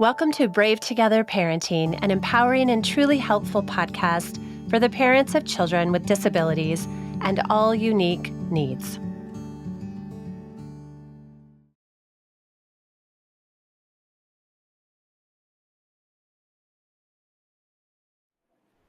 Welcome to Brave Together Parenting, an empowering and truly helpful podcast for the parents of children with disabilities and all unique needs.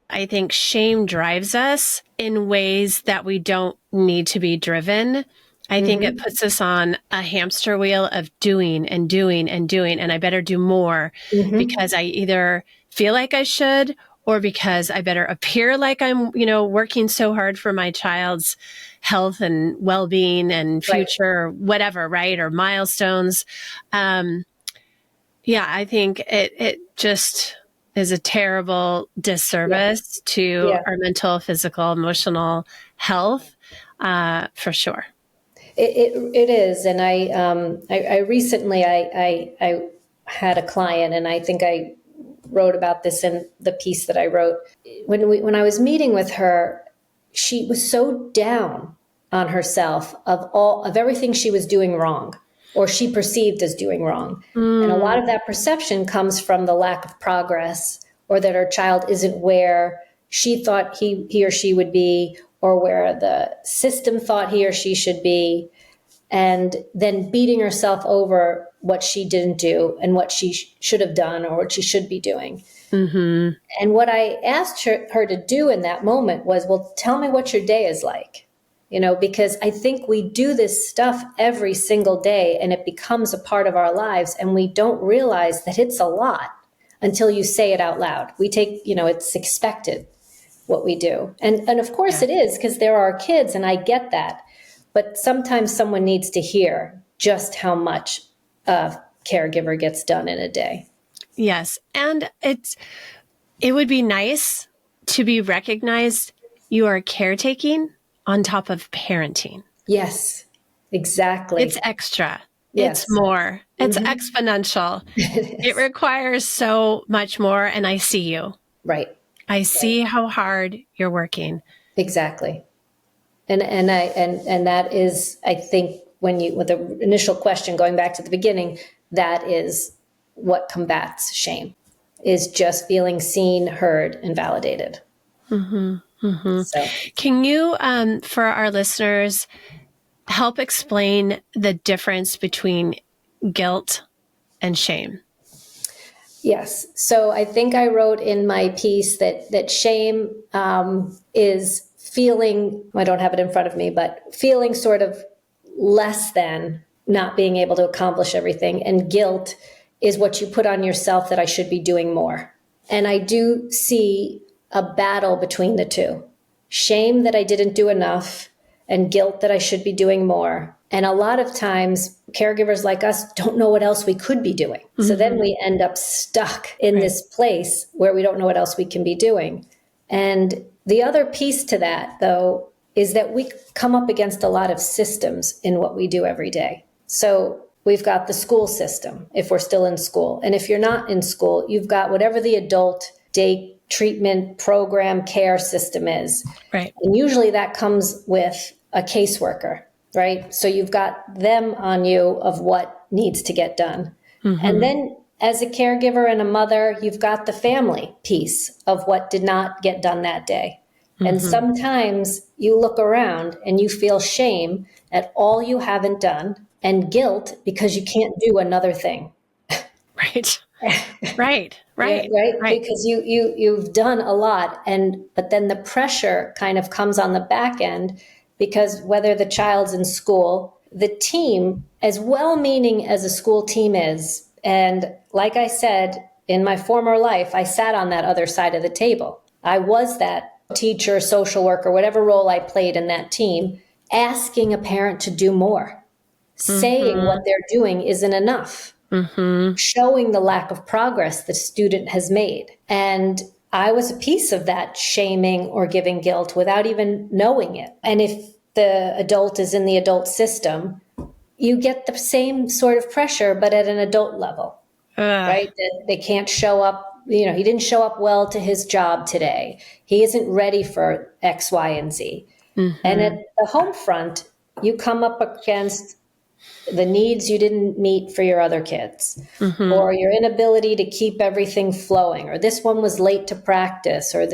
I think shame drives us in ways that we don't need to be driven. I think it puts us on a hamster wheel of doing and doing and doing, and I better do more because I either feel like I should or because I better appear like I'm, working so hard for my child's health and well-being and future, whatever, right? Or milestones. I think it just is a terrible disservice to our mental, physical, emotional health, for sure. It is, and I recently had a client, and I think I wrote about this in the piece that I wrote. When I was meeting with her, she was so down on herself of everything she was doing wrong, or she perceived as doing wrong. And a lot of that perception comes from the lack of progress, or that her child isn't where she thought he or she would be, or where the system thought he or she should be, and then beating herself over what she didn't do and what she should have done or what she should be doing. And what I asked her to do in that moment was, well, tell me what your day is like. Because I think we do this stuff every single day and it becomes a part of our lives, and we don't realize that it's a lot until you say it out loud. We take, it's expected what we do. And of course it is, because there are kids, and I get that. But sometimes someone needs to hear just how much a caregiver gets done in a day. Yes. And it would be nice to be recognized you are caretaking on top of parenting. Yes, exactly. It's extra. Yes. It's more. It's exponential. It requires so much more. And I see you. Right. I see how hard you're working. Exactly. And that is, I think, with the initial question, going back to the beginning, that is what combats shame, is just feeling seen, heard, and validated. So. Can you, for our listeners, help explain the difference between guilt and shame? Yes. So I think I wrote in my piece that shame is feeling, I don't have it in front of me, but feeling sort of less than, not being able to accomplish everything. And guilt is what you put on yourself, that I should be doing more. And I do see a battle between the two. Shame that I didn't do enough, and guilt that I should be doing more. And a lot of times caregivers like us don't know what else we could be doing. So then we end up stuck in this place where we don't know what else we can be doing. And the other piece to that, though, is that we come up against a lot of systems in what we do every day. So we've got the school system, if we're still in school. And if you're not in school, you've got whatever the adult day treatment program care system is. Right. And usually that comes with a caseworker, right? So you've got them on you of what needs to get done. And then as a caregiver and a mother, you've got the family piece of what did not get done that day. And sometimes you look around and you feel shame at all you haven't done, and guilt because you can't do another thing. Right. Because you've done a lot, but then the pressure kind of comes on the back end, because whether the child's in school, the team, as well-meaning as a school team is, and like I said, in my former life, I sat on that other side of the table. I was that teacher, social worker, whatever role I played in that team, asking a parent to do more, saying what they're doing isn't enough. Showing the lack of progress the student has made. And I was a piece of that shaming or giving guilt without even knowing it. And if the adult is in the adult system, you get the same sort of pressure, but at an adult level, right? That they can't show up. He didn't show up well to his job today. He isn't ready for X, Y, and Z. And at the home front, you come up against the needs you didn't meet for your other kids, or your inability to keep everything flowing, or this one was late to practice, or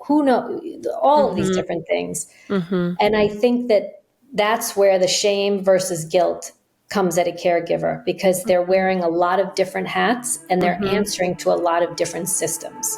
who knows, all of these different things. And I think that that's where the shame versus guilt comes at a caregiver, because they're wearing a lot of different hats and they're answering to a lot of different systems.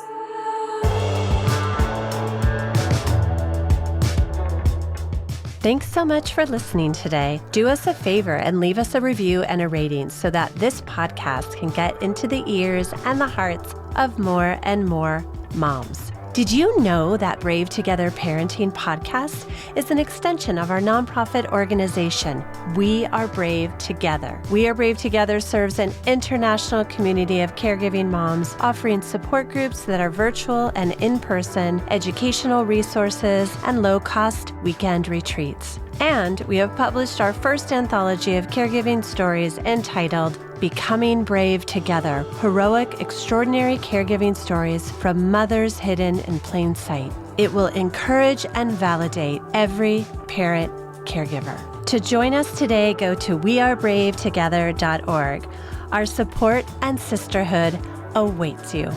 Thanks so much for listening today. Do us a favor and leave us a review and a rating so that this podcast can get into the ears and the hearts of more and more moms. Did you know that Brave Together Parenting Podcast is an extension of our nonprofit organization, We Are Brave Together? We Are Brave Together serves an international community of caregiving moms, offering support groups that are virtual and in-person, educational resources, and low-cost weekend retreats. And we have published our first anthology of caregiving stories entitled Becoming Brave Together, Heroic, Extraordinary Caregiving Stories from Mothers Hidden in Plain Sight. It will encourage and validate every parent caregiver. To join us today, go to wearebravetogether.org. Our support and sisterhood awaits you.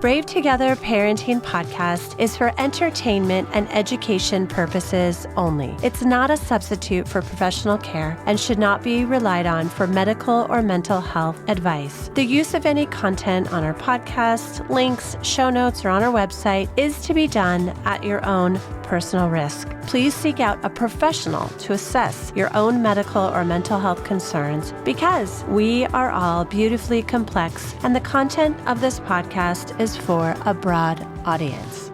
Brave Together Parenting Podcast is for entertainment and education purposes only. It's not a substitute for professional care and should not be relied on for medical or mental health advice. The use of any content on our podcast, links, show notes, or on our website is to be done at your own personal risk. Please seek out a professional to assess your own medical or mental health concerns, because we are all beautifully complex and the content of this podcast is for a broad audience.